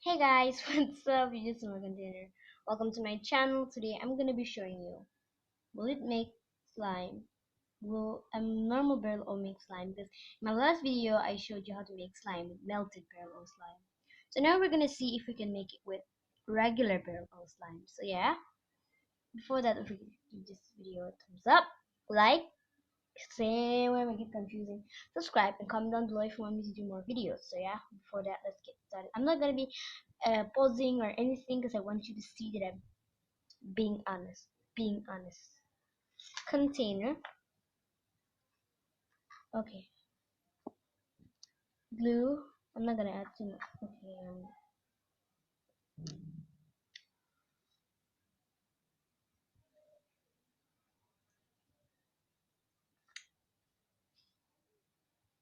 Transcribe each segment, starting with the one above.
Hey guys, what's up? You just my container. Welcome to my channel. Today I'm gonna be showing you will it make slime? Will a normal barrel o make slime? Because in my last video I showed you how to make slime with melted barrel o slime. So now we're gonna see if we can make it with regular barrel o slime. So yeah, before that, if you give this video a thumbs up, like, same way make it confusing, subscribe and comment down below if you want me to do more videos. So yeah, before that, let's get started. I'm not gonna be posing or anything because I want you to see that I'm being honest. Container. Okay. Glue. I'm not gonna add too much. Okay.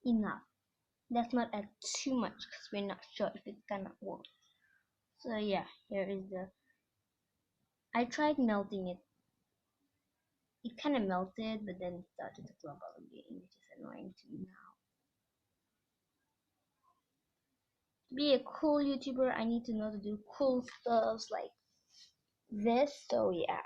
Enough. Let's not add too much because we're not sure if it's gonna work. So yeah, here is the. I tried melting it. It kind of melted, but then it started to clump out again, which is annoying to me now. To be a cool YouTuber, I need to know to do cool stuff like this. So yeah.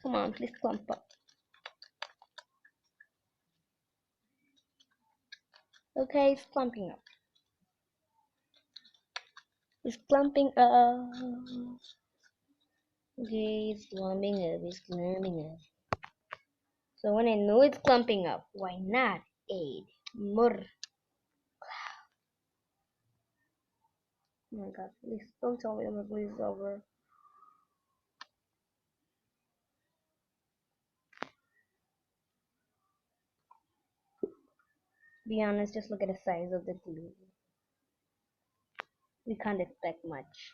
Come on, please clump up. Okay, it's clumping up. It's clumping up. Okay, it's clumping up. It's clumping up. So when I know it's clumping up, why not add more? Oh my god, please don't tell me my glue is over. Be honest, just look at the size of the glue. We can't expect much.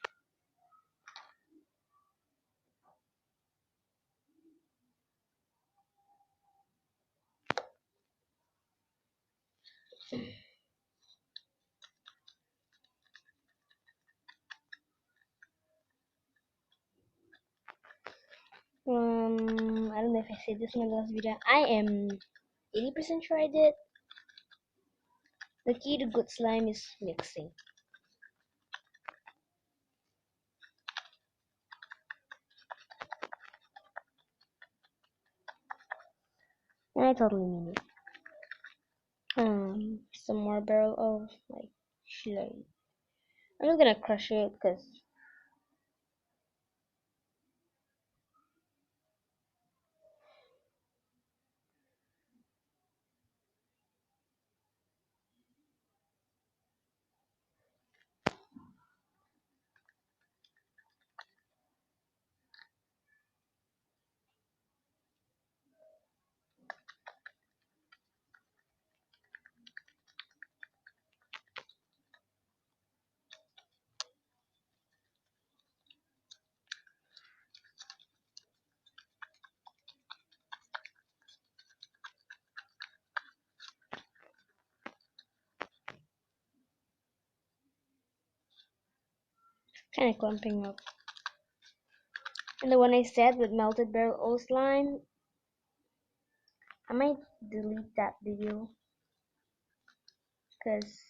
I don't know if I said this in my last video. I am 80% sure I did. The key to good slime is mixing. And I totally mean it. Some more barrel of like slime. I'm just gonna crush it because kind of clumping up. And the one I said with melted barrel o slime, I might delete that video because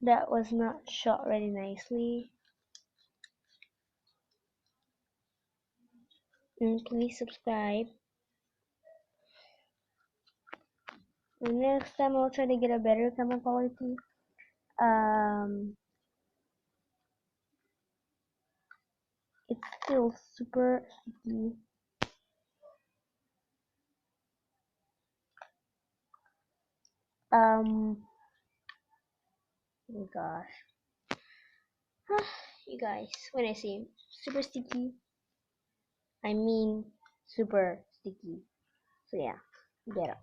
that was not shot very nicely. And please subscribe. And next time I'll try to get a better camera quality. It's still super sticky. Oh my gosh. You guys, when I say super sticky, I mean super sticky. So yeah, get up.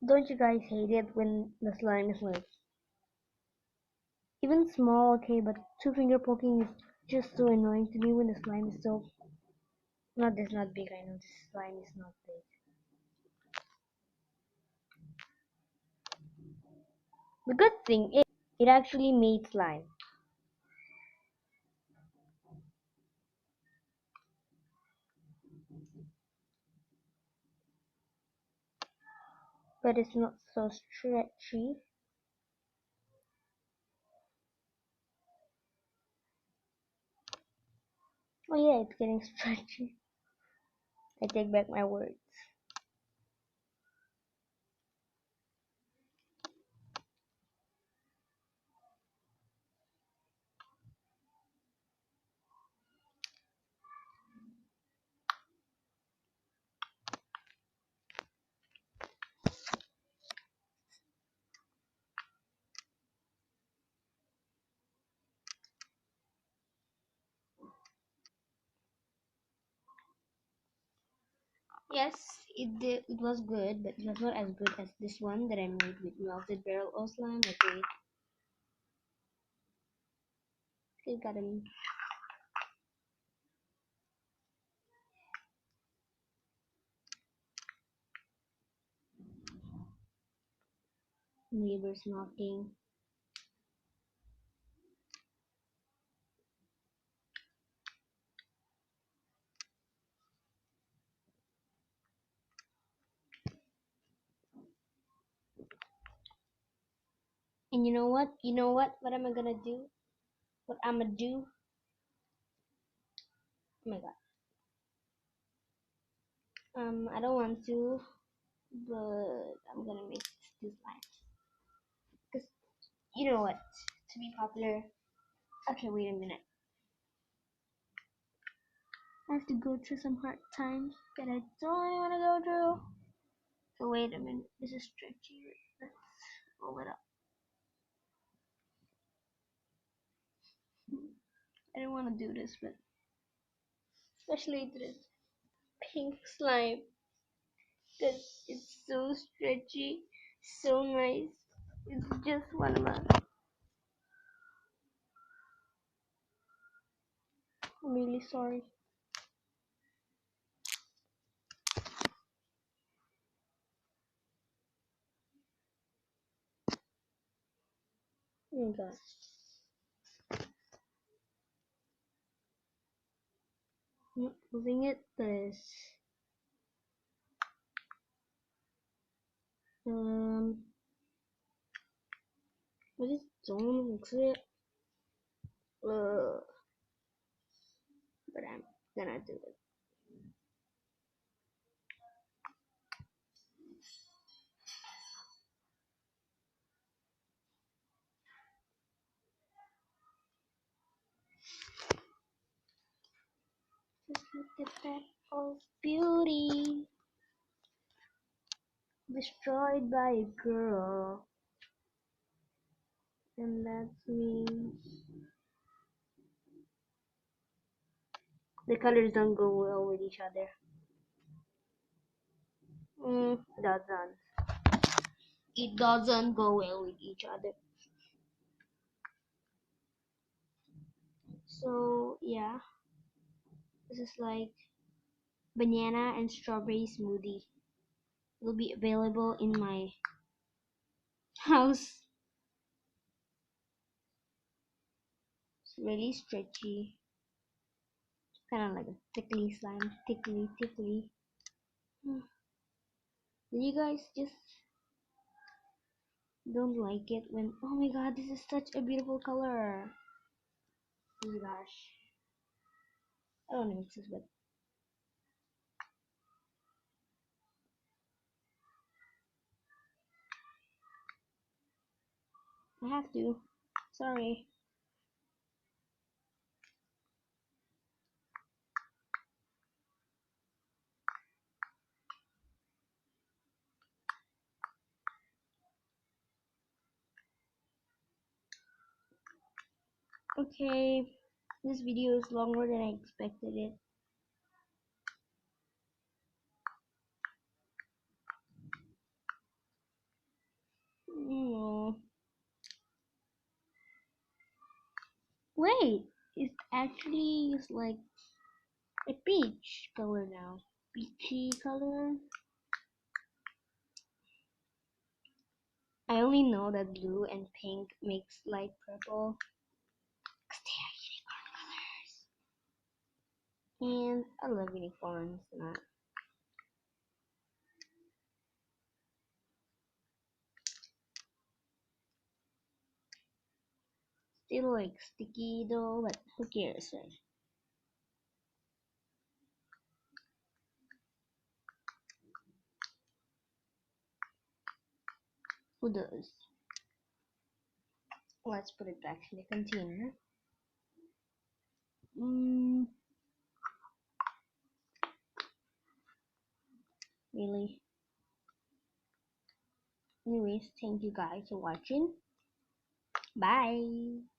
Don't you guys hate it when the slime is like even small, okay, but two finger poking is just so annoying to me when the slime is so not big. I know this slime is not big. The good thing is it actually made slime. But it's not so stretchy. Oh yeah, it's getting stretchy. I take back my words. Yes, it did. It was good, but it was not as good as this one that I made with melted barrel of slime. Okay, it got a neighbors knocking. And you know what? You know what? What am I gonna do? What I'm gonna do? Oh my god. I don't want to, but I'm gonna make this slime. Cause you know what? To be popular. Okay, wait a minute. I have to go through some hard times that I don't really want to go through. So wait a minute. This is stretchy. Let's roll it up. I don't want to do this, but especially this pink slime, because it's so stretchy, so nice. It's just one of my. I'm really sorry. Oh my god. I'm not moving it, this. Um, I just don't mix it. But I'm gonna do it. Just look at that of beauty, destroyed by a girl, and that's me. The colors don't go well with each other. Doesn't. It doesn't go well with each other. So yeah, this is like banana and strawberry smoothie. It'll be available in my house. It's really stretchy. Kind of like a tickly slime. Tickly, tickly. Hmm. You guys just don't like it when, oh my god, this is such a beautiful color. Oh my gosh. I don't know if this, but I have to. Sorry. Okay. This video is longer than I expected it. No. Wait, it actually is like a peach color now. Peachy color. I I only know that blue and pink makes light purple. 'Cause they are unicorn colors. And I love unicorns. Not still like sticky though, but who cares, right? Who does? Let's put it back in the container. Really? Anyways, thank you guys for watching. Bye.